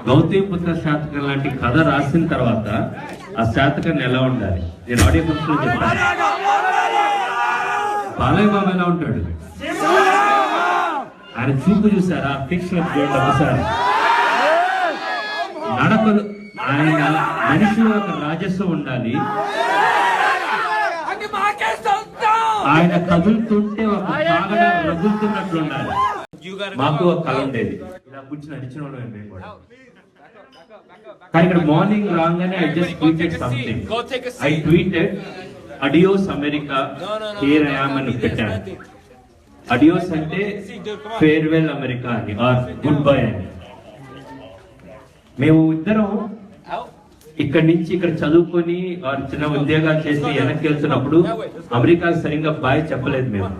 గౌతమిపుత్ర శాతకం లాంటి కథ రాసిన తర్వాత ఆ శాతకాన్ని ఎలా ఉండాలి నేను ఆడియో ఫంక్షన్ లో చెప్తాను. బాలయ్య బాబు ఎలా ఉంటాడు, ఆయన చూపు చూసారా, ఫిక్షన్ ఒకసారి నడకలు, ఆయన మనిషిలో ఒక రాజస్వం ఉండాలి, ఆయన కదులుతుంటే ఒక కాగడ రగులుతున్నట్లు ఉండాలి. మాకు ఒక కళ ఉండేది, ఇలా కూర్చొని నడిచిన మేము కూడా. కానీ ఇక్కడ మార్నింగ్ రాగానే I just tweeted something. I tweeted adios America, here I am అని పెట్టాను. అడియోస్ అంటే ఫేర్వెల్ అమెరికా అని, ఆర్ గుడ్ బై అని. మేము ఇద్దరం ఇక్కడి నుంచి ఇక్కడ చదువుకొని చిన్న ఉద్యోగాలు చేసి వెనక్కి వెళ్తున్నప్పుడు అమెరికాకి సరిగ్గా బాయ్ చెప్పలేదు మేము.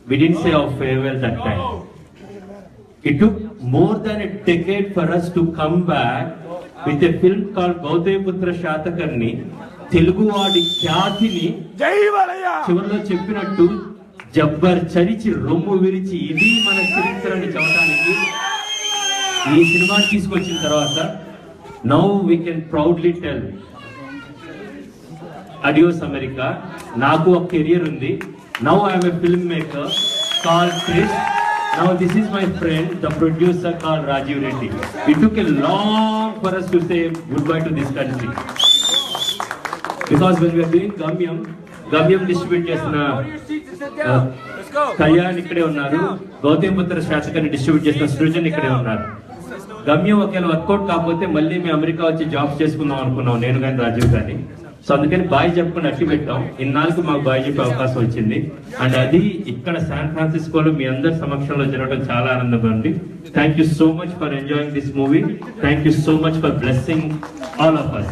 We didn't say our farewell that time. It took more than a decade for us to come back with a film called Gautamiputra Satakarni. Telugu వాడి ఖ్యాతిని చివరిలో చెప్పినట్టు జబ్బర్ చరిచి రొమ్ము విరిచి ఇది మన చరిత్రని చెప్పడానికి ఈ సినిమా తీసుకొచ్చిన తర్వాత now we can proudly tell adios America. నాకు ఒక కెరియర్ ఉంది. Now I am a filmmaker called Chris. Now this is my friend, the producer called Rajiv Reddy. It took a long for us to say goodbye to this country. Because when we are doing Gamyam distribute చేసిన కళ్యాణ్ ఇక్కడే ఉన్నారు, Gautamiputra శాతకాన్ని distribute చేసిన సృజన్ ఇక్కడే ఉన్నారు. గమ్యం ఒకవేళ work out కాకపోతే మళ్ళీ మేము అమెరికా వచ్చి జాబ్స్ చేసుకుందాం అనుకున్నాం, నేను కానీ రాజీవ్ కానీ. సో అందుకని బాయ్ చెప్పుకుని అట్టి పెట్టాం. ఇన్నాళ్ళకు మాకు బాయ్ చెప్పే అవకాశం వచ్చింది. అండ్ అది ఇక్కడ శాన్ ఫ్రాన్సిస్కోలో మీ అందరి సమక్షంలో జరగడం చాలా ఆనందంగా ఉంది. Thank you so much for enjoying this movie. Thank you so much for blessing all of us.